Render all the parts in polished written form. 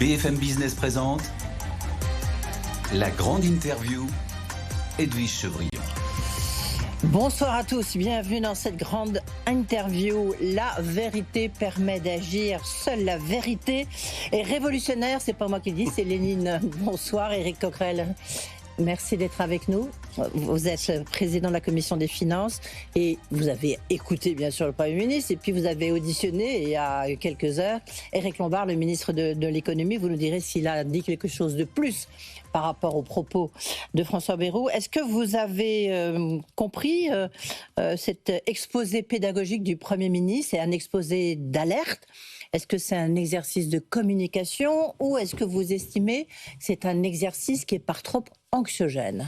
BFM Business présente la grande interview, Edwige Chevrillon. Bonsoir à tous, bienvenue dans cette grande interview. La vérité permet d'agir, seule la vérité est révolutionnaire, c'est pas moi qui le dis, c'est Lénine. Bonsoir Éric Coquerel. Merci d'être avec nous. Vous êtes président de la commission des finances et vous avez écouté bien sûr le Premier ministre et puis vous avez auditionné il y a quelques heures Éric Lombard, le ministre de l'économie. Vous nous direz s'il a dit quelque chose de plus par rapport aux propos de François Bayrou. Est-ce que vous avez compris cet exposé pédagogique du Premier ministre? C'est un exposé d'alerte? Est-ce que c'est un exercice de communication ou est-ce que vous estimez que c'est un exercice qui est par trop anxiogène?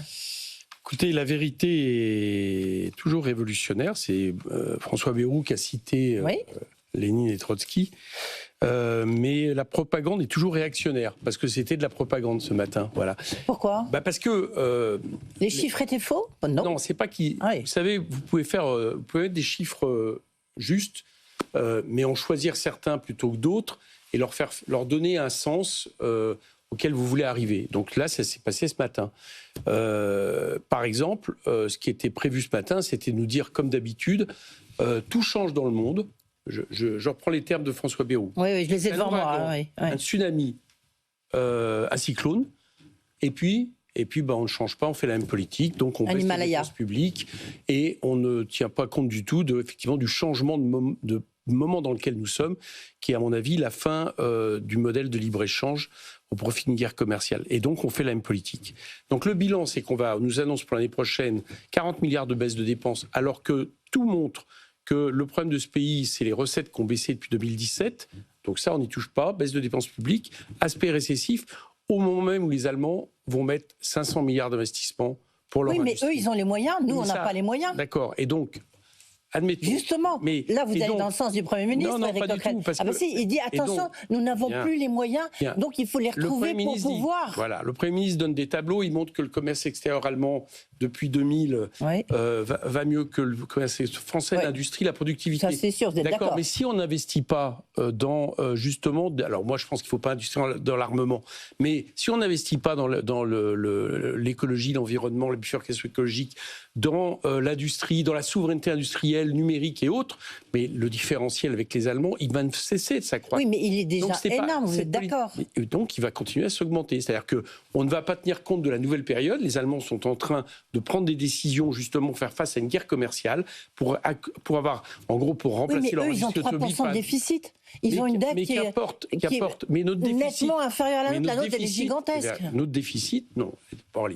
Écoutez, la vérité est toujours révolutionnaire. C'est François Bayrou qui a cité Lénine et Trotsky. Mais la propagande est toujours réactionnaire, parce que c'était de la propagande ce matin. Voilà. Pourquoi ? Parce que... les chiffres étaient faux ? Non, c'est pas qui... Oui. Vous savez, vous pouvez mettre des chiffres justes, mais en choisir certains plutôt que d'autres, et leur donner un sens auquel vous voulez arriver. Donc là, ça s'est passé ce matin. Par exemple, ce qui était prévu ce matin, c'était de nous dire, comme d'habitude, tout change dans le monde. Je reprends les termes de François Bayrou. Oui, je les ai devant moi. Un tsunami, un cyclone, et puis on ne change pas, on fait la même politique, donc on baisse les dépenses publiques et on ne tient pas compte du tout effectivement du changement de moment dans lequel nous sommes, qui est à mon avis la fin du modèle de libre-échange au profit d'une guerre commerciale. Et donc on fait la même politique. Donc le bilan, c'est nous annonce pour l'année prochaine 40 milliards de baisse de dépenses, alors que tout montre que le problème de ce pays, c'est les recettes qui ont baissé depuis 2017. Donc ça, on n'y touche pas. Baisse de dépenses publiques, aspect récessif, au moment même où les Allemands vont mettre 500 milliards d'investissements pour leur industrie. Oui, mais eux, ils ont les moyens. Nous, on n'a pas les moyens. D'accord. Et donc, admettons... Justement, là, vous allez dans le sens du Premier ministre. Non, pas du tout. Il dit, attention, nous n'avons plus les moyens, donc il faut les retrouver pour pouvoir... Voilà, le Premier ministre donne des tableaux, il montre que le commerce extérieur allemand, depuis 2000, va mieux que le commerce français, l'industrie, la productivité. Ça, c'est sûr, vous êtes d'accord. Mais si on n'investit pas dans, justement... Alors moi, je pense qu'il ne faut pas investir dans l'armement, mais si on n'investit pas dans l'écologie, l'environnement, la bifurcation écologique, dans l'industrie, dans la souveraineté industrielle, numérique et autres, mais le différentiel avec les Allemands, il va ne cesser de s'accroître. Oui, mais il est déjà énorme, vous êtes d'accord. Donc il va continuer à s'augmenter. C'est-à-dire qu'on ne va pas tenir compte de la nouvelle période. Les Allemands sont en train de prendre des décisions, justement, pour faire face à une guerre commerciale, pour avoir, en gros, pour remplacer leur industrie automobile. Ils ont 3% de déficit. Ils ont une dette qui est nettement inférieure à la nôtre. La nôtre, elle est gigantesque. Notre déficit, non. 3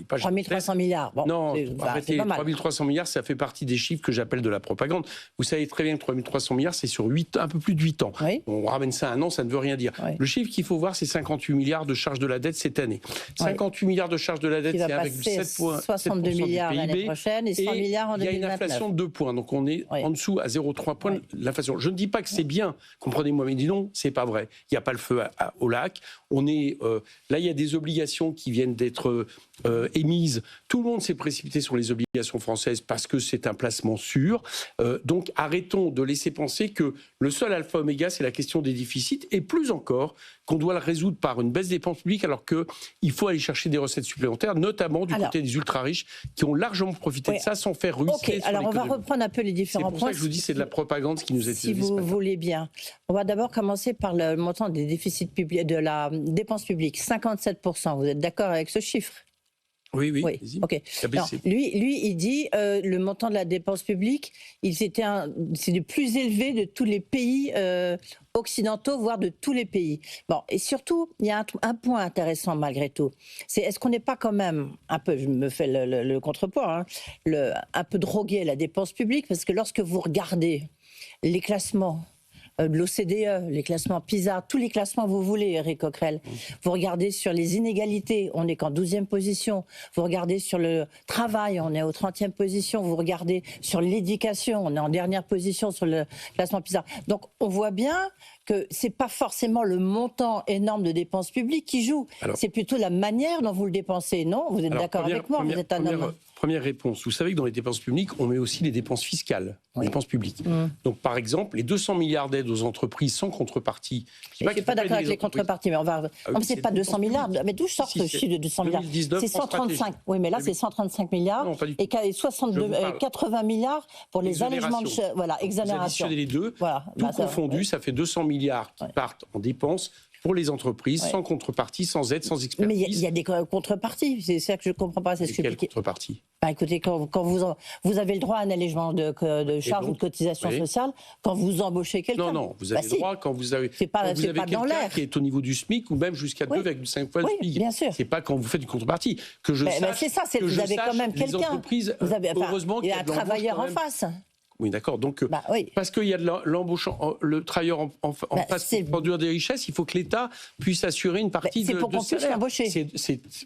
300 milliards. Bon, non, arrêtez, 3 300 milliards, ça fait partie des chiffres que j'appelle de la propagande. Vous savez très bien que 3 300 milliards, c'est sur un peu plus de 8 ans. Oui. On ramène ça à un an, ça ne veut rien dire. Oui. Le chiffre qu'il faut voir, c'est 58 milliards de charges de la dette cette année. 58 milliards de charges de la dette, c'est avec 7 points. 62 milliards l'année prochaine et 100 milliards en 2029. Il y a une inflation de 2 points, donc on est en dessous à 0,3 points de l'inflation. Je ne dis pas que c'est bien, comprenez-moi, mais dis non, c'est pas vrai. Il n'y a pas le feu au lac. Là, il y a des obligations qui viennent d'être émises. Tout le monde s'est précipité sur les obligations françaises parce que c'est un placement sûr. Donc arrêtons de laisser penser que le seul alpha oméga, c'est la question des déficits, et plus encore qu'on doit le résoudre par une baisse des dépenses publiques, alors qu'il faut aller chercher des recettes supplémentaires, notamment du côté des ultra-riches, qui ont largement profité de ça sans faire ruisseler sur l'économie. Alors on va reprendre un peu les différents points. C'est pour ça que je vous dis, c'est de la propagande qui nous est Si vous voulez bien. On va d'abord commencer par le montant des déficits publics, de la dépense publique, 57%. Vous êtes d'accord avec ce chiffre ? Oui. Ok. Non, lui, il dit le montant de la dépense publique, c'est le plus élevé de tous les pays occidentaux, voire de tous les pays. Bon, et surtout, il y a un point intéressant malgré tout. C'est est-ce qu'on n'est pas quand même un peu, je me fais le contrepoids, un peu drogué à la dépense publique, parce que lorsque vous regardez les classements de l'OCDE, les classements PISA, tous les classements que vous voulez, Éric Coquerel. Vous regardez sur les inégalités, on n'est qu'en 12e position. Vous regardez sur le travail, on est au 30e position. Vous regardez sur l'éducation, on est en dernière position sur le classement PISA. Donc on voit bien que c'est pas forcément le montant énorme de dépenses publiques qui joue. C'est plutôt la manière dont vous le dépensez, non ? Vous êtes d'accord avec moi ? Vous êtes un homme. Première réponse. Vous savez que dans les dépenses publiques, on met aussi les dépenses fiscales. dépenses publiques. Donc, par exemple, les 200 milliards d'aides aux entreprises sans contrepartie. Je ne suis pas d'accord avec les contreparties, mais on va. Non, c'est pas 200 milliards. Mais d'où sort ce chiffre de 200 milliards? C'est 135. Oui, mais là, c'est 135 milliards. Non, et 80 milliards pour les allègements de exonération. Vous additionnez les deux, tout confondu, ça fait 200 milliards qui partent en dépenses pour les entreprises, sans contrepartie, sans aide, sans expertise. Mais il y a des contreparties, c'est ça que je ne comprends pas. Quelle contrepartie? Écoutez, quand vous avez le droit à un allègement de charges ou de cotisation sociale, quand vous embauchez quelqu'un. Non, vous avez le droit quand vous avez, quelqu'un qui est au niveau du SMIC ou même jusqu'à 2,5 fois le SMIC. Bien sûr. C'est pas quand vous faites une contrepartie. Que je sache, c'est ça, vous avez quand même quelqu'un. Heureusement il y a un travailleur en face. Oui, d'accord. Donc, parce qu'il y a de l'embauche, le travailleur en face pour produire des richesses, il faut que l'État puisse assurer une partie de salaire.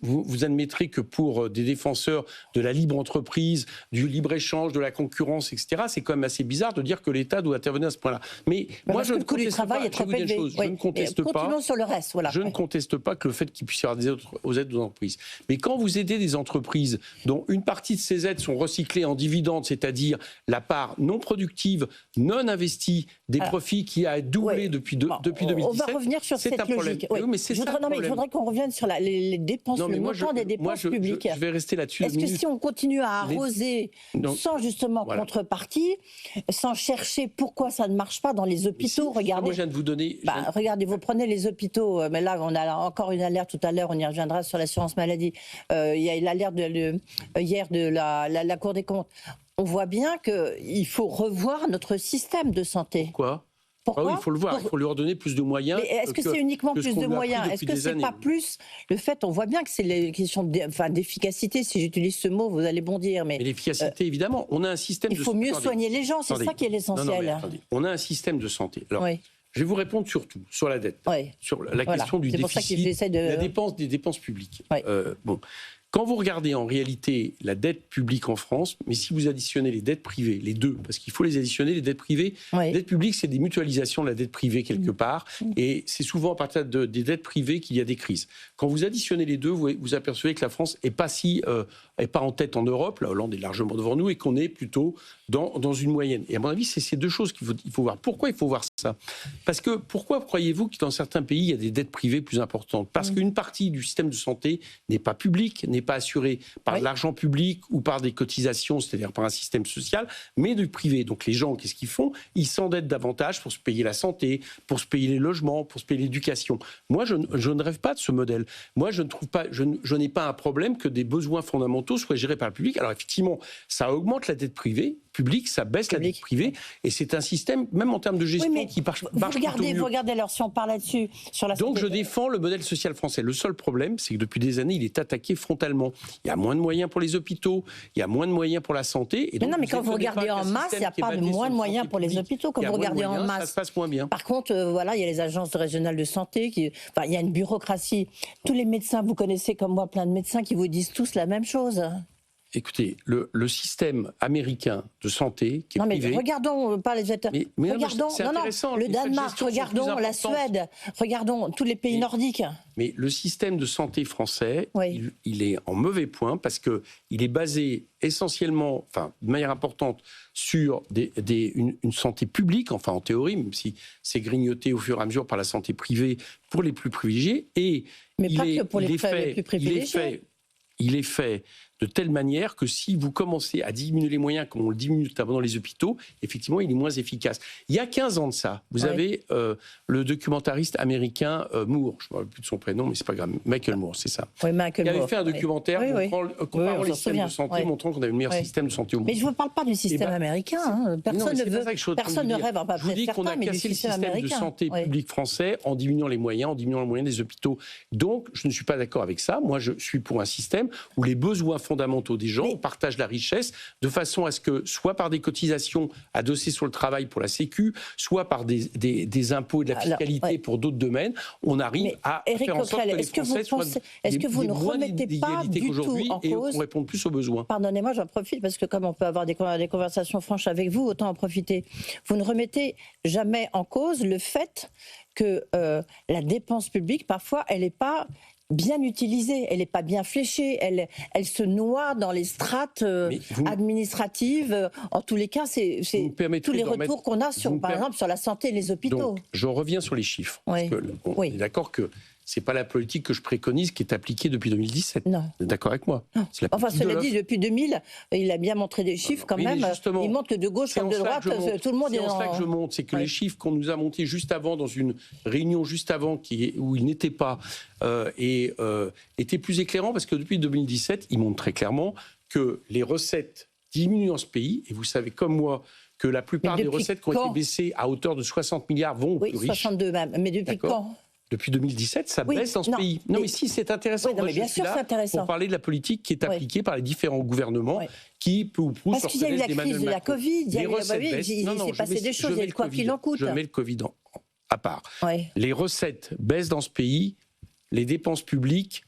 Vous admettrez que pour des défenseurs de la libre entreprise, du libre-échange, de la concurrence, etc., c'est quand même assez bizarre de dire que l'État doit intervenir à ce point-là. Mais moi, je ne conteste pas. Je ne conteste pas. Continuons sur le reste. Voilà. Je ne conteste pas que le fait qu'il puisse y avoir des aides aux aides aux entreprises. Mais quand vous aidez des entreprises dont une partie de ces aides sont recyclées en dividendes, c'est-à-dire la part non productive, non investie, des profits qui a doublé depuis 2017. On va revenir sur cette logique. Mais c'est ça le problème. Il faudrait qu'on revienne sur les dépenses, le montant des dépenses publiques. Je vais rester là-dessus. Est-ce que si on continue à arroser sans justement contrepartie, sans chercher pourquoi ça ne marche pas dans les hôpitaux, regardez. Moi, je viens de vous donner. Regardez, vous prenez les hôpitaux, mais là, on a encore une alerte tout à l'heure, on y reviendra sur l'assurance maladie. Il y a l'alerte hier de la Cour des comptes. On voit bien qu'il faut revoir notre système de santé. Pourquoi il faut le voir, il faut lui redonner plus de moyens. Mais est-ce que c'est uniquement plus de moyens? Est-ce que c'est pas plus le fait, on voit bien que c'est les questions d'efficacité, si j'utilise ce mot, vous allez bondir. Mais l'efficacité, évidemment, on a un système il faut mieux soigner les gens, c'est ça qui est l'essentiel. On a un système de santé. Alors, je vais vous répondre sur tout, sur la dette, sur la question du déficit, la dépense des dépenses publiques. Quand vous regardez en réalité la dette publique en France, mais si vous additionnez les dettes privées, les deux, parce qu'il faut les additionner, les dettes privées, les dettes publiques, c'est des mutualisations de la dette privée quelque part, et c'est souvent à partir des dettes privées qu'il y a des crises. Quand vous additionnez les deux, vous apercevez que la France n'est pas en tête en Europe, la Hollande est largement devant nous, et qu'on est plutôt dans une moyenne. Et à mon avis, c'est ces deux choses qu'il faut voir. Pourquoi il faut voir ça? Parce que pourquoi croyez-vous que dans certains pays, il y a des dettes privées plus importantes? Parce qu'une partie du système de santé n'est pas publique, n'est pas assurée par de l'argent public ou par des cotisations, c'est-à-dire par un système social, mais du privé. Donc les gens, qu'est-ce qu'ils font? Ils s'endettent davantage pour se payer la santé, pour se payer les logements, pour se payer l'éducation. Moi, je ne rêve pas de ce modèle. Moi, je n'ai pas un problème que des besoins fondamentaux soient gérés par le public. Alors effectivement, ça augmente la dette privée, publique, ça baisse la dette privée, et c'est un système, même en termes de gestion, qui marche vous regardez, alors si on parle là-dessus, sur la Donc je défends le modèle social français. Le seul problème, c'est que depuis des années, il est attaqué frontalement. Il y a moins de moyens pour les hôpitaux, il y a moins de moyens pour la santé. Et donc, mais quand vous regardez en masse, il n'y a pas de moins de moyens pour les hôpitaux. Quand vous regardez en masse, ça se passe moins bien. Par contre, il y a les agences régionales de santé, il y a une bureaucratie. Tous les médecins, vous connaissez comme moi plein de médecins qui vous disent tous la même chose. Écoutez, le système américain de santé qui est privé... regardons, pas les États... regardons, le Danemark, regardons la Suède, regardons tous les pays nordiques. Mais le système de santé français, il est en mauvais point parce qu'il est basé essentiellement, de manière importante, sur une santé publique, en théorie, même si c'est grignoté au fur et à mesure par la santé privée pour les plus privilégiés. Mais pas que pour les plus privilégiés. Il est fait de telle manière que si vous commencez à diminuer les moyens, comme on le diminue notamment dans les hôpitaux, effectivement, il est moins efficace. Il y a 15 ans de ça, vous avez le documentariste américain Moore, je ne me rappelle plus de son prénom, mais c'est pas grave, Michael Moore, c'est ça. Il avait fait un documentaire comparant les systèmes de santé, montrant qu'on avait le meilleur système de santé au monde. Mais je ne vous parle pas du système américain. Personne ne rêve, pas je vous dis qu'on a cassé le système de santé public français en diminuant les moyens, des hôpitaux. Donc, je ne suis pas d'accord avec ça. Moi, je suis pour un système où les besoins fondamentaux des gens, on partage la richesse de façon à ce que, soit par des cotisations adossées sur le travail pour la Sécu, soit par des impôts et de la fiscalité pour d'autres domaines, on arrive à faire en sorte que les Français soient vous ne remettez pas du tout en et cause, qu'on réponde plus aux besoins. Pardonnez-moi, j'en profite parce que comme on peut avoir des conversations franches avec vous, autant en profiter. Vous ne remettez jamais en cause le fait que la dépense publique, parfois, elle n'est pas bien utilisée, elle n'est pas bien fléchée, elle se noie dans les strates administratives. En tous les cas, c'est tous les retours qu'on a sur, par exemple, sur la santé et les hôpitaux. Donc, je reviens sur les chiffres. Oui. Parce que on est d'accord que c'est pas la politique que je préconise qui est appliquée depuis 2017. Non. Vous êtes d'accord avec moi? Enfin, cela dit, depuis 2000, il a bien montré des chiffres quand même. Il montre que de gauche comme de droite, tout le monde est en cela que je montre, c'est que les chiffres qu'on nous a montés juste avant, dans une réunion juste avant, où ils n'étaient pas, étaient plus éclairants, parce que depuis 2017, ils montrent très clairement que les recettes diminuent dans ce pays, et vous savez comme moi que la plupart des recettes qui ont été baissées à hauteur de 60 milliards vont aux plus riches. 62 même. Mais depuis quand? Depuis 2017, ça baisse dans ce pays. Non, mais si, c'est intéressant. Oui, non, mais bien sûr, c'est intéressant. Pour parler de la politique qui est appliquée par les différents gouvernements qui, peu ou prou, parce qu'il y a eu la crise de la Covid, il s'est passé des choses, il y a eu quoi qu'il en coûte. Je mets le Covid à part. Les recettes baissent dans ce pays, les dépenses publiques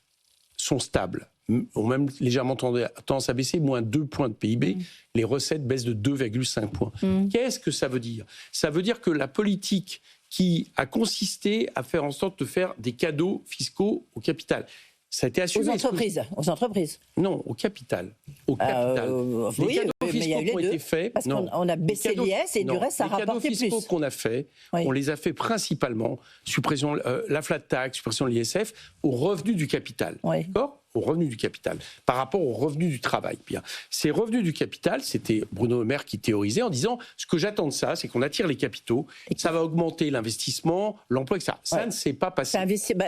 sont stables, ont même légèrement tendance à baisser, moins 2 points de PIB, les recettes baissent de 2,5 points. Qu'est-ce que ça veut dire? Ça veut dire que la politique qui a consisté à faire en sorte de faire des cadeaux fiscaux au capital. Ça a été assumé. Aux entreprises. Non, au capital. Au capital. Les cadeaux fiscaux qui ont été faits. Parce qu'on a baissé l'IS et du reste, ça a rapporté plus. Les cadeaux fiscaux qu'on a faits, on les a faits principalement, suppression, la flat tax, suppression de l'ISF, au revenu du capital. D'accord ? Au revenu du capital, par rapport au revenu du travail. Bien. Ces revenus du capital, c'était Bruno Le Maire qui théorisait en disant ce que j'attends de ça, c'est qu'on attire les capitaux, ça va augmenter l'investissement, l'emploi, etc. Ça ne s'est pas passé.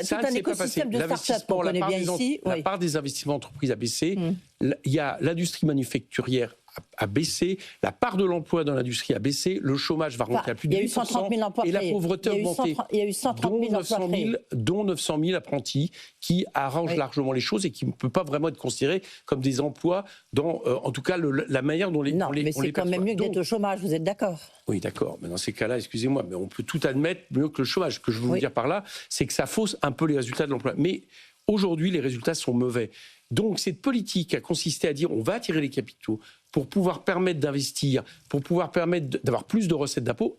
Tout un écosystème de start-up qu'on connaît bien ici. La part des investissements d'entreprise a baissé. Il y a l'industrie manufacturière a baissé, la part de l'emploi dans l'industrie a baissé, le chômage va remonter à plus de 8%, il y a eu 130 000 emplois et la pauvreté a augmenté. Il y a eu 130 000 emplois créés. Dont 900 000 apprentis qui arrangent largement les choses et qui ne peuvent pas vraiment être considérés comme des emplois dans, en tout cas, la manière dont Non, mais c'est quand même mieux que d'être au chômage, vous êtes d'accord? Oui, d'accord. Mais dans ces cas-là, excusez-moi, mais on peut tout admettre mieux que le chômage. Ce que je veux vous dire par là, c'est que ça fausse un peu les résultats de l'emploi. Mais aujourd'hui, les résultats sont mauvais. Donc, cette politique a consisté à dire on va attirer les capitaux pour pouvoir permettre d'investir, pour pouvoir permettre d'avoir plus de recettes d'impôts,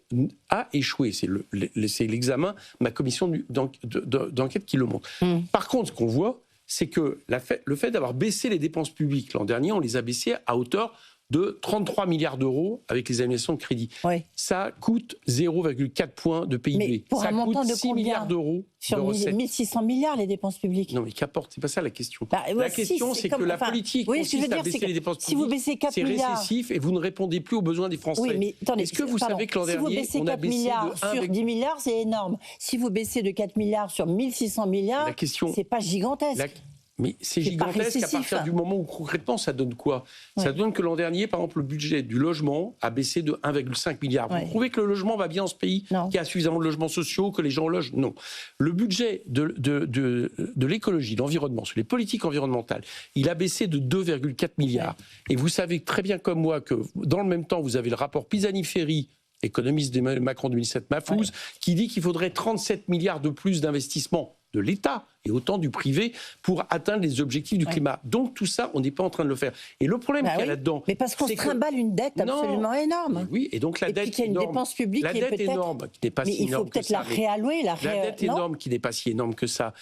a échoué. C'est l'examen, ma commission d'enquête qui le montre. Par contre, ce qu'on voit, c'est que le fait d'avoir baissé les dépenses publiques l'an dernier, on les a baissées à hauteur de 33 milliards d'euros avec les annulations de crédit. Ça coûte 0,4 points de PIB. Mais pour ça un montant coûte de 6 milliards d'euros sur 1600 milliards les dépenses publiques. Non mais qu'apporte, c'est pas ça la question. La question c'est que la politique consiste à baisser les dépenses publiques. Si vous baissez 4 milliards... C'est récessif et vous ne répondez plus aux besoins des Français. Oui, mais attendez, est-ce que vous savez que l'an dernier, on a baissé de 1 sur 10 milliards, c'est énorme. Si vous baissez de 4 milliards sur 1600 milliards, c'est pas gigantesque. Mais c'est gigantesque à partir du moment où concrètement ça donne quoi? Ça donne que l'an dernier, par exemple, le budget du logement a baissé de 1,5 milliard. Vous trouvez que le logement va bien dans ce pays, qu'il y a suffisamment de logements sociaux, que les gens logent? Non. Le budget de l'écologie, de l'environnement, sur les politiques environnementales, il a baissé de 2,4 milliards. Et vous savez très bien comme moi que dans le même temps, vous avez le rapport Pisani-Ferry, économiste de Macron 2007, Mahfouz, qui dit qu'il faudrait 37 milliards de plus d'investissement de l'État et autant du privé pour atteindre les objectifs du climat. Donc tout ça, on n'est pas en train de le faire. Et le problème qu'il y a là-dedans... Mais parce qu'on se trimballe une dette absolument énorme. Oui, et donc la dette qu'il y a une dépense publique qui est peut-être... énorme, qui n'est pas si énorme que ça. Mais il faut peut-être la réallouer. La dette énorme qui n'est pas si énorme que ça.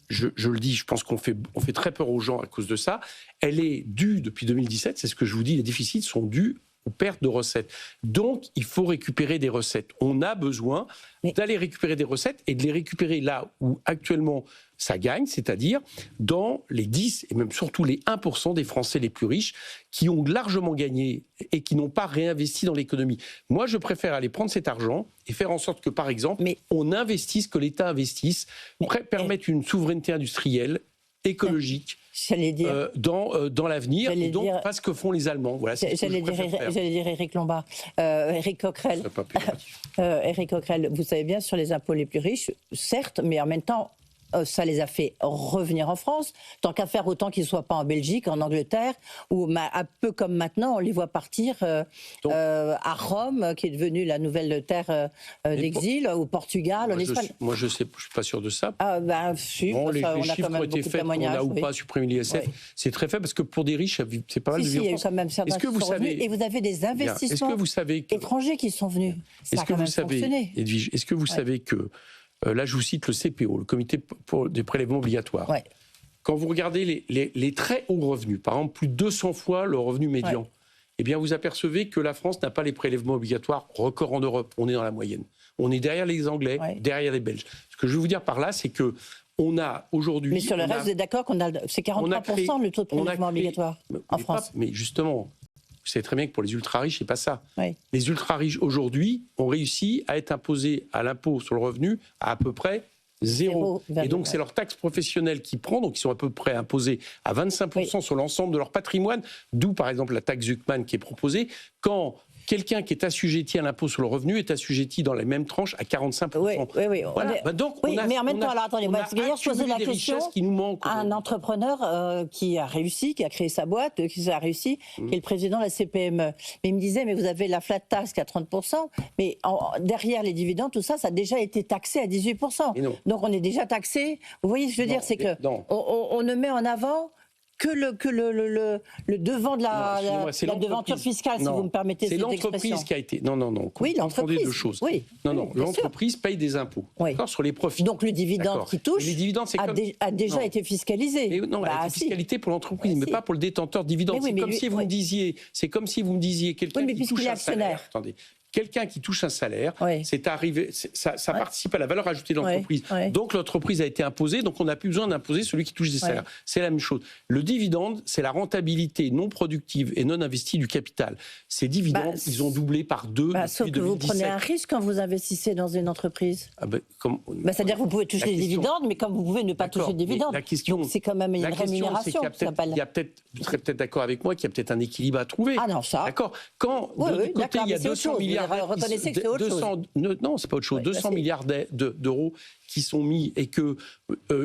Je le dis, je pense qu'on fait très peur aux gens à cause de ça. Elle est due depuis 2017, c'est ce que je vous dis, les déficits sont dus aux pertes de recettes. Donc, il faut récupérer des recettes. On a besoin d'aller récupérer des recettes et de les récupérer là où actuellement ça gagne, c'est-à-dire dans les 10 et même surtout les 1% des Français les plus riches qui ont largement gagné et qui n'ont pas réinvesti dans l'économie. Moi, je préfère aller prendre cet argent et faire en sorte que, par exemple, on investisse, que l'État investisse, permettre une souveraineté industrielle, écologique, dans l'avenir, et donc pas ce que font les Allemands. Voilà, j'allais dire Éric Lombard. Éric Coquerel. Éric Coquerel, vous savez bien, sur les impôts les plus riches, certes, mais en même temps, ça les a fait revenir en France. Tant qu'à faire, autant qu'ils ne soient pas en Belgique, en Angleterre, ou un peu comme maintenant, on les voit partir à Rome, qui est devenue la nouvelle terre d'exil, au Portugal, en Espagne. Moi, je ne suis pas sûr de ça. Ah, ben, si, bon, les on a chiffres quand même ont été faits, on a ou pas supprimé l'ISF. Oui. C'est très faible parce que pour des riches, c'est pas mal de vivre. Il y a eu quand même certains qui sont revenus, et vous avez des investissements étrangers qui sont venus. Ça a quand même fonctionné. Edwige, est-ce que vous savez que, là je vous cite le CPO, le Comité des prélèvements obligatoires, quand vous regardez les très hauts revenus, par exemple plus de 200 fois le revenu médian, eh bien vous apercevez que la France n'a pas les prélèvements obligatoires record en Europe, on est dans la moyenne. On est derrière les Anglais, derrière les Belges. Ce que je veux vous dire par là, c'est que on a aujourd'hui... Mais sur le reste, vous êtes d'accord qu'on a... C'est 43% le taux de prélèvement obligatoire en France. Mais justement, vous savez très bien que pour les ultra-riches, c'est pas ça. Les ultra-riches, aujourd'hui, ont réussi à être imposés à l'impôt sur le revenu à peu près 0. Et donc, c'est leur taxe professionnelle qui prend, donc ils sont à peu près imposés à 25% sur l'ensemble de leur patrimoine, d'où, par exemple, la taxe Zuckman qui est proposée, quand... Quelqu'un qui est assujetti à l'impôt sur le revenu est assujetti dans les mêmes tranches à 45%. Oui. Voilà. Mais en même temps, alors attendez, hier je posais la question qui nous manquent, à un entrepreneur qui a réussi, qui a créé sa boîte, qui a réussi, qui est le président de la CPME. Mais il me disait, mais vous avez la flat tax qui est à 30%, mais derrière les dividendes, tout ça, ça a déjà été taxé à 18%. Donc on est déjà taxé. Vous voyez ce que je veux dire, c'est que on ne met en avant que le devant de la devanture fiscale, si vous me permettez cette expression. C'est l'entreprise qui a été... Non. Oui, l'entreprise. Deux choses. L'entreprise paye des impôts sur les profits. Donc le dividende qui touche a déjà été fiscalisé. Mais non, la fiscalité pour l'entreprise, mais pas pour le détenteur de dividende. C'est comme si vous me disiez quelqu'un qui touche un salaire. Attendez. Quelqu'un qui touche un salaire, c'est arrivé, ça participe à la valeur ajoutée de l'entreprise. Donc l'entreprise a été imposée, donc on n'a plus besoin d'imposer celui qui touche des salaires. C'est la même chose. Le dividende, c'est la rentabilité non productive et non investie du capital. Ces dividendes, ils ont doublé par 2 depuis 2017. Sauf que vous prenez un risque quand vous investissez dans une entreprise. C'est-à-dire que vous pouvez toucher des dividendes, mais comme vous pouvez ne pas toucher de dividendes. La question, c'est quand même une rémunération. Vous serez peut-être d'accord avec moi qu'il y a peut-être un équilibre à trouver. Ah non, ça. D'accord. Quand de l'autre côté, il y a 200 milliards... Reconnaissez que c'est autre chose. Non, c'est pas autre chose. 200 milliards d'euros qui sont mis et que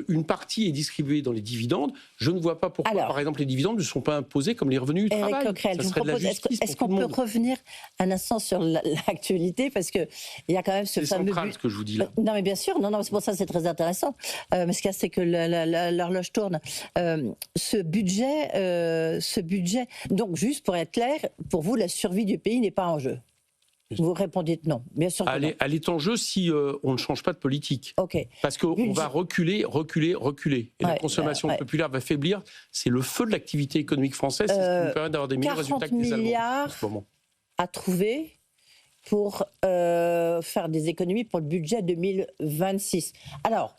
une partie est distribuée dans les dividendes. Je ne vois pas pourquoi, par exemple, les dividendes ne sont pas imposés comme les revenus du travail. Éric Coquerel, je vous propose, est-ce qu'on peut revenir un instant sur l'actualité, parce que il y a quand même ce fameux... C'est central ce que je vous dis là. Non, mais bien sûr, c'est pour ça que c'est très intéressant. Mais ce qu'il y a, c'est que l'horloge tourne. Ce budget, donc juste pour être clair, pour vous, la survie du pays n'est pas en jeu. Vous répondez non, bien sûr que non. Elle est en jeu si on ne change pas de politique. Parce qu'on va reculer. Et la consommation populaire va faiblir. C'est le feu de l'activité économique française. C'est ce qui nous permet d'avoir des meilleurs résultats que les Allemands. 40 milliards à trouver pour faire des économies pour le budget 2026. Alors,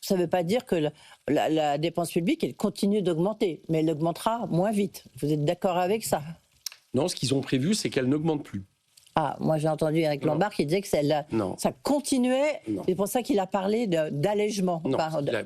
ça ne veut pas dire que la dépense publique, elle continue d'augmenter, mais elle augmentera moins vite. Vous êtes d'accord avec ça? Non, ce qu'ils ont prévu, c'est qu'elle n'augmente plus. Ah, moi j'ai entendu Eric Lombard qui disait que ça continuait. C'est pour ça qu'il a parlé d'allègement. Non,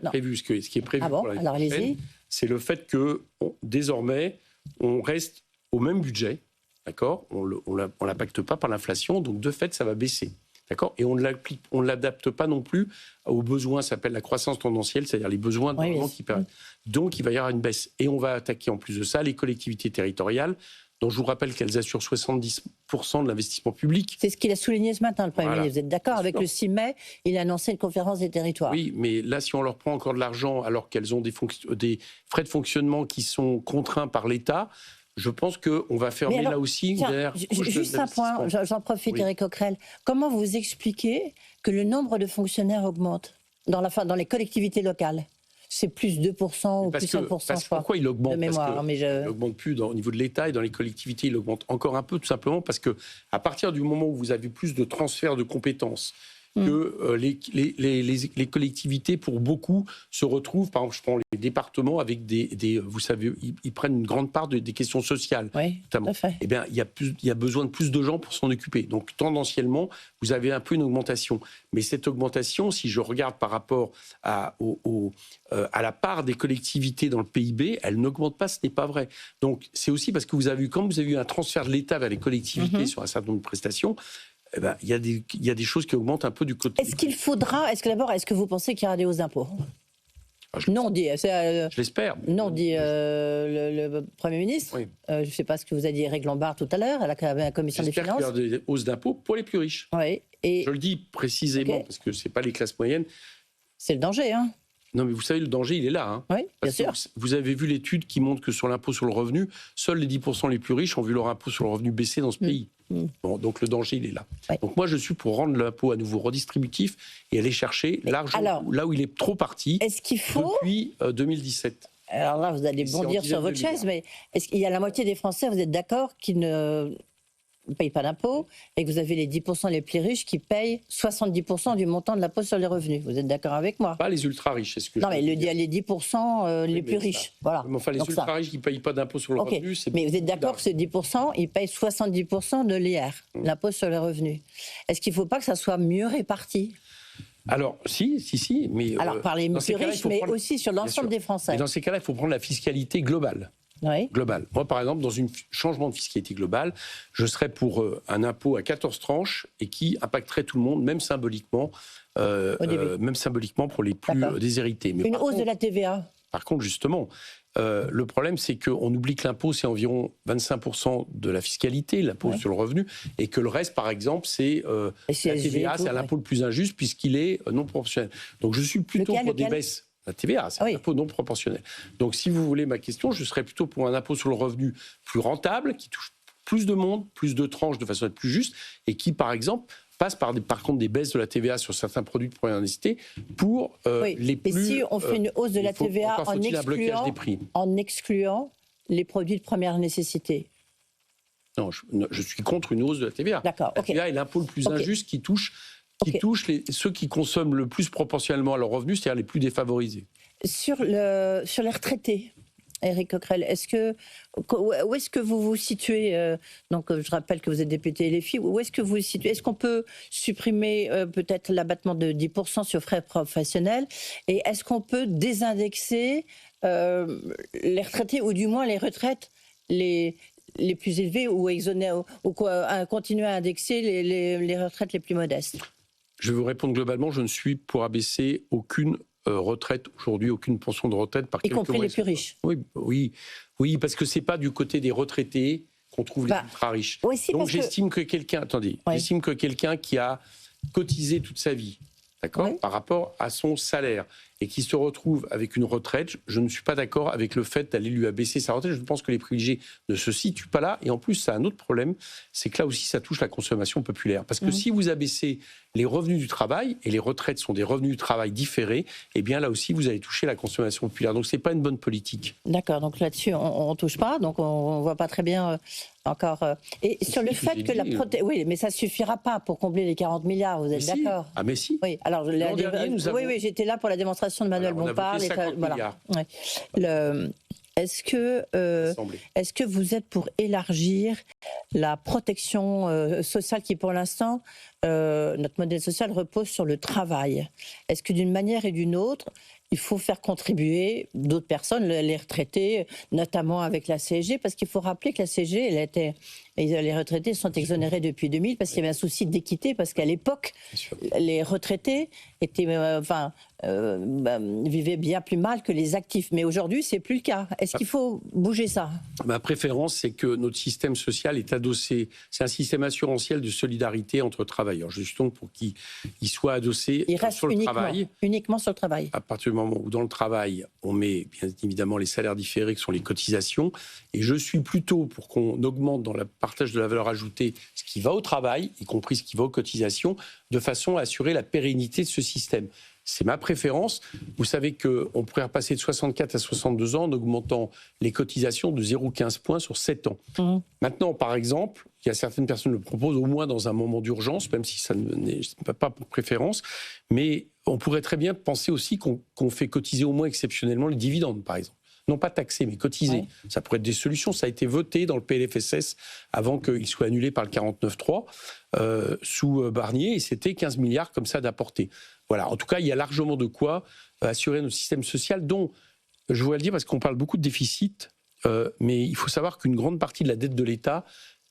prévu, ce qui est prévu pour la prochaine, c'est le fait que désormais, on reste au même budget, d'accord ? On ne l'impacte pas par l'inflation, donc de fait, ça va baisser. D'accord ? Et on ne l'adapte pas non plus aux besoins, ça s'appelle la croissance tendancielle, c'est-à-dire les besoins de rendement qui permettent. Donc il va y avoir une baisse. Et on va attaquer en plus de ça les collectivités territoriales, dont je vous rappelle qu'elles assurent 70% de l'investissement public. C'est ce qu'il a souligné ce matin, le Premier ministre. Vous êtes d'accord avec le 6 mai, il a annoncé une conférence des territoires. Oui, mais là, si on leur prend encore de l'argent alors qu'elles ont des frais de fonctionnement qui sont contraints par l'État, je pense qu'on va fermer là aussi. Juste un point, j'en profite, Éric Coquerel. Comment vous expliquez que le nombre de fonctionnaires augmente dans les collectivités locales ? C'est plus 2% ou plus 5%, pourquoi il augmente ? De mémoire, il n'augmente plus au niveau de l'État et dans les collectivités, il augmente encore un peu, tout simplement parce qu'à partir du moment où vous avez plus de transferts de compétences, que les collectivités, pour beaucoup, se retrouvent, par exemple, je prends les départements avec vous savez, ils prennent une grande part des questions sociales, notamment. Eh bien, il y a besoin de plus de gens pour s'en occuper. Donc, tendanciellement, vous avez un peu une augmentation. Mais cette augmentation, si je regarde par rapport à la part des collectivités dans le PIB, elle n'augmente pas, ce n'est pas vrai. Donc, c'est aussi parce que quand vous avez eu un transfert de l'État vers les collectivités sur un certain nombre de prestations, il y a des choses qui augmentent un peu du côté. Est-ce que vous pensez qu'il y aura des hausses d'impôts ? Non, dit. Je l'espère. Non, dit le Premier ministre. Oui. Je ne sais pas ce que vous a dit Éric Lombard tout à l'heure à la commission des finances. J'espère qu'il y aura des hausses d'impôts pour les plus riches. Oui. Je le dis précisément parce que ce n'est pas les classes moyennes. C'est le danger, hein. Non, mais vous savez, le danger, il est là. Hein. Oui, bien sûr. Vous avez vu l'étude qui montre que sur l'impôt sur le revenu, seuls les 10% les plus riches ont vu leur impôt sur le revenu baisser dans ce pays. Bon, donc le danger, il est là. Oui. Donc moi, je suis pour rendre l'impôt à nouveau redistributif et aller chercher l'argent là où il est trop parti depuis 2017. Alors là, vous allez bondir sur votre chaise, mais est-ce qu'il y a la moitié des Français, vous êtes d'accord, qui ne payent pas d'impôts et que vous avez les 10% les plus riches qui payent 70% du montant de l'impôt sur les revenus. Vous êtes d'accord avec moi? Pas les ultra-riches, est-ce que non, mais il y a les 10% les plus riches. Voilà. Mais enfin, les ultra-riches qui ne payent pas d'impôt sur le revenu, c'est... Mais vous êtes d'accord que ces 10%, ils payent 70% de l'IR, l'impôt sur les revenus. Est-ce qu'il ne faut pas que ça soit mieux réparti? Alors, si, mais... Alors, par les plus riches, mais aussi sur l'ensemble des Français. Mais dans ces cas-là, il faut prendre la fiscalité globale. Oui. Global. Moi, par exemple, dans un changement de fiscalité globale, je serais pour un impôt à 14 tranches et qui impacterait tout le monde, même symboliquement pour les plus déshérités. Mais une hausse de la TVA. Par contre, justement, le problème, c'est qu'on oublie que l'impôt, c'est environ 25% de la fiscalité, l'impôt sur le revenu, et que le reste, par exemple, c'est la TVA, c'est l'impôt le plus injuste puisqu'il est non proportionnel. Donc, je suis plutôt pour des baisses. La TVA, c'est un impôt non proportionnel. Donc, si vous voulez ma question, je serais plutôt pour un impôt sur le revenu plus rentable, qui touche plus de monde, plus de tranches de façon à être plus juste, et qui, par exemple, passe par contre des baisses de la TVA sur certains produits de première nécessité pour les plus... Mais si on fait une hausse de la TVA en excluant les produits de première nécessité? Non, je suis contre une hausse de la TVA. D'accord, La TVA est l'impôt le plus injuste qui touche ceux qui consomment le plus proportionnellement à leurs revenus, c'est-à-dire les plus défavorisés. Sur les retraités, Éric Coquerel, où est-ce que vous vous situez donc, je rappelle que vous êtes député LFI. Où est-ce que vous vous situez? Est-ce qu'on peut supprimer peut-être l'abattement de 10% sur frais professionnels? Et est-ce qu'on peut désindexer les retraités, ou du moins les retraites les plus élevées, ou continuer à indexer les retraites les plus modestes? Je vais vous répondre globalement, je ne suis pour abaisser aucune retraite aujourd'hui, aucune pension de retraite par y compris les plus riches. Oui, parce que c'est pas du côté des retraités qu'on trouve les ultra riches. Oui, donc j'estime que j'estime que quelqu'un qui a cotisé toute sa vie, d'accord, par rapport à son salaire, et qui se retrouve avec une retraite, je ne suis pas d'accord avec le fait d'aller lui abaisser sa retraite. Je pense que les privilégiés ne se situent pas là. Et en plus, ça a un autre problème, c'est que là aussi, ça touche la consommation populaire. Parce que si vous abaissez les revenus du travail, et les retraites sont des revenus du travail différés, eh bien là aussi, vous allez toucher la consommation populaire. Donc, ce n'est pas une bonne politique. D'accord, donc là-dessus, on ne touche pas. Donc, on ne voit pas très bien encore... Et sur le fait que oui, mais ça ne suffira pas pour combler les 40 milliards, vous êtes d'accord? Ah, mais si. Oui, alors, oui, j'étais là pour la démonstration de Manuel Bompard. Voilà. Est-ce que vous êtes pour élargir la protection sociale qui, pour l'instant, notre modèle social repose sur le travail? Est-ce que d'une manière et d'une autre, il faut faire contribuer d'autres personnes, les retraités, notamment avec la CSG, parce qu'il faut rappeler que la CSG, les retraités sont exonérés depuis 2000 parce qu'il y avait un souci d'équité, parce qu'à l'époque, les retraités étaient, vivaient bien plus mal que les actifs. Mais aujourd'hui, c'est plus le cas. Est-ce qu'il faut bouger ça? Ma préférence, c'est que notre système social est adossé. C'est un système assurantiel de solidarité entre travailleurs. Je suis donc pour qu'il soit adossé sur le travail. Uniquement sur le travail. À partir du moment où dans le travail, on met bien évidemment les salaires différés, qui sont les cotisations. Et je suis plutôt pour qu'on augmente dans le partage de la valeur ajoutée ce qui va au travail, y compris ce qui va aux cotisations, de façon à assurer la pérennité de ce système. C'est ma préférence. Vous savez qu'on pourrait repasser de 64 à 62 ans en augmentant les cotisations de 0,15 points sur 7 ans. Maintenant, par exemple, il y a certaines personnes qui le proposent, au moins dans un moment d'urgence, même si ça n'est pas pour préférence, mais on pourrait très bien penser aussi qu'on fait cotiser au moins exceptionnellement les dividendes, par exemple. Non pas taxés, mais cotisés. Ça pourrait être des solutions. Ça a été voté dans le PLFSS avant qu'il soit annulé par le 49.3 sous Barnier, et c'était 15 milliards comme ça d'apporter. Voilà. En tout cas, il y a largement de quoi assurer notre système social, dont, je voudrais le dire parce qu'on parle beaucoup de déficit, mais il faut savoir qu'une grande partie de la dette de l'État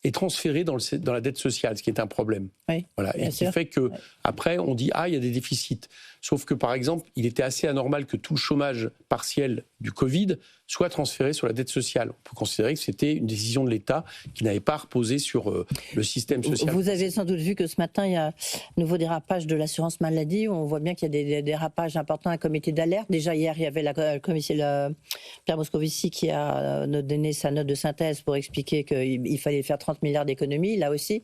est transféré dans la dette sociale, ce qui est un problème. Oui, voilà. Et qui fait que après on dit il y a des déficits. Sauf que par exemple, il était assez anormal que tout le chômage partiel du Covid soit transféré sur la dette sociale. On peut considérer que c'était une décision de l'État qui n'avait pas reposé sur le système social. Vous avez sans doute vu que ce matin, il y a un nouveau dérapage de l'assurance maladie. On voit bien qu'il y a des dérapages importants, un comité d'alerte. Déjà hier, il y avait Pierre Moscovici qui a donné sa note de synthèse pour expliquer qu'il fallait faire 30 milliards d'économies, là aussi.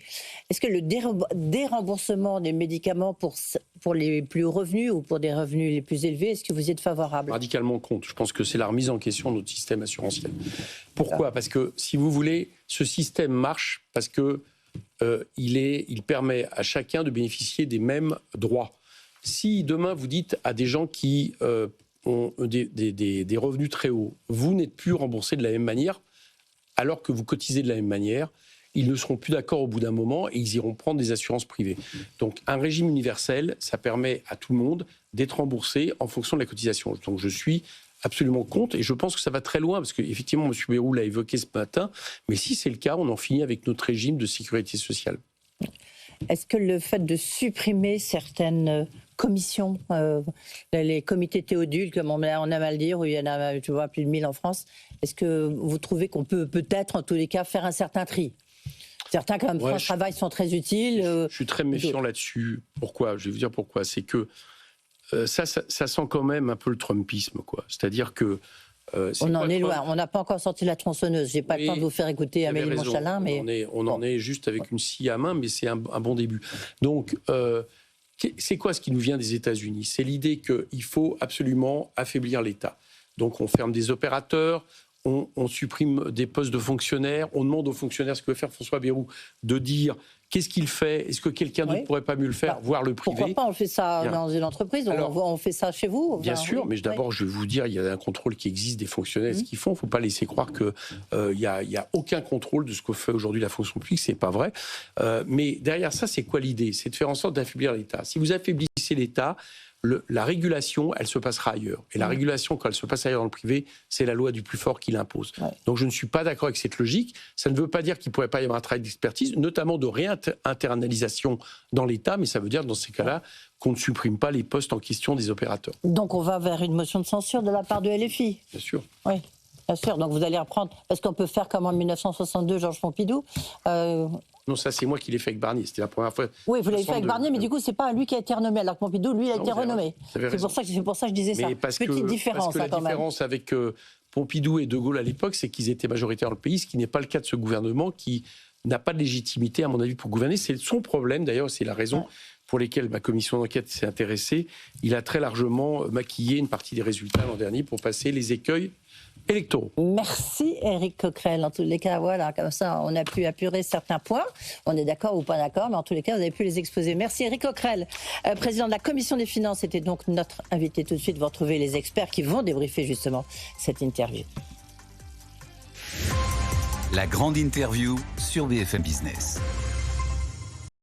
Est-ce que le déremboursement des médicaments pour les plus hauts revenus ou pour des revenus les plus élevés, est-ce que vous y êtes favorable ? Radicalement contre. Je pense que c'est la remise en question de notre système assurantiel. Pourquoi ? Parce que, si vous voulez, ce système marche parce que il permet à chacun de bénéficier des mêmes droits. Si demain vous dites à des gens qui ont des revenus très hauts, vous n'êtes plus remboursé de la même manière, alors que vous cotisez de la même manière, ils ne seront plus d'accord au bout d'un moment et ils iront prendre des assurances privées. Donc un régime universel, ça permet à tout le monde d'être remboursé en fonction de la cotisation. Donc je suis absolument contre et je pense que ça va très loin parce qu'effectivement, M. Bayrou l'a évoqué ce matin, mais si c'est le cas, on en finit avec notre régime de sécurité sociale. Est-ce que le fait de supprimer certaines commissions, les comités Théodule, comme on aime à le dire, où il y en a plus de 1000 en France, est-ce que vous trouvez qu'on peut peut-être, en tous les cas, faire un certain tri ? Certains, quand même, France Travail sont très utiles. Je suis très méfiant là-dessus. Pourquoi ? Je vais vous dire pourquoi. C'est que ça sent quand même un peu le trumpisme, quoi. C'est-à-dire que... on en est loin. On n'a pas encore sorti la tronçonneuse. Je n'ai pas le temps de vous faire écouter Amélie Montchalin. Mais... On en est juste avec une scie à main, mais c'est un bon début. Donc, c'est quoi ce qui nous vient des États-Unis ? C'est l'idée qu'il faut absolument affaiblir l'État. Donc, on ferme des opérateurs, on supprime des postes de fonctionnaires, on demande aux fonctionnaires, ce que veut faire François Bayrou, de dire qu'est-ce qu'il fait, est-ce que quelqu'un d'autre ne pourrait pas mieux le faire, voire le privé. Pourquoi pas, on fait ça dans une entreprise, on fait ça chez vous. Bien sûr, mais d'abord, je vais vous dire, il y a un contrôle qui existe des fonctionnaires, ce qu'ils font. Il ne faut pas laisser croire qu'il n'y a aucun contrôle de ce que fait aujourd'hui la fonction publique, ce n'est pas vrai. Mais derrière ça, c'est quoi l'idée ? C'est de faire en sorte d'affaiblir l'État. Si vous affaiblissez l'État, la régulation, elle se passera ailleurs. Et la régulation, quand elle se passe ailleurs dans le privé, c'est la loi du plus fort qui l'impose. Donc je ne suis pas d'accord avec cette logique. Ça ne veut pas dire qu'il ne pourrait pas y avoir un travail d'expertise, notamment de réinternalisation dans l'État, mais ça veut dire, dans ces cas-là, qu'on ne supprime pas les postes en question des opérateurs. Donc on va vers une motion de censure de la part de LFI ? Bien sûr. Oui. Bien sûr, donc vous allez reprendre, parce qu'on peut faire comme en 1962, Georges Pompidou. Non, ça c'est moi qui l'ai fait avec Barnier, c'était la première fois. Oui, vous l'avez fait avec Barnier, mais du coup c'est pas lui qui a été renommé, alors que Pompidou, lui, a été renommé. C'est pour ça que je disais ça. Petite différence, parce que la différence avec Pompidou et De Gaulle à l'époque, c'est qu'ils étaient majoritaires dans le pays, ce qui n'est pas le cas de ce gouvernement qui n'a pas de légitimité, à mon avis, pour gouverner. C'est son problème, d'ailleurs, c'est la raison pour laquelle ma commission d'enquête s'est intéressée. Il a très largement maquillé une partie des résultats l'an dernier pour passer les écueils électoraux. Merci Éric Coquerel. En tous les cas, voilà, comme ça, on a pu apurer certains points. On est d'accord ou pas d'accord, mais en tous les cas, vous avez pu les exposer. Merci Éric Coquerel, président de la Commission des finances, était donc notre invité. Tout de suite, vous retrouvez les experts qui vont débriefer justement cette interview. La grande interview sur BFM Business.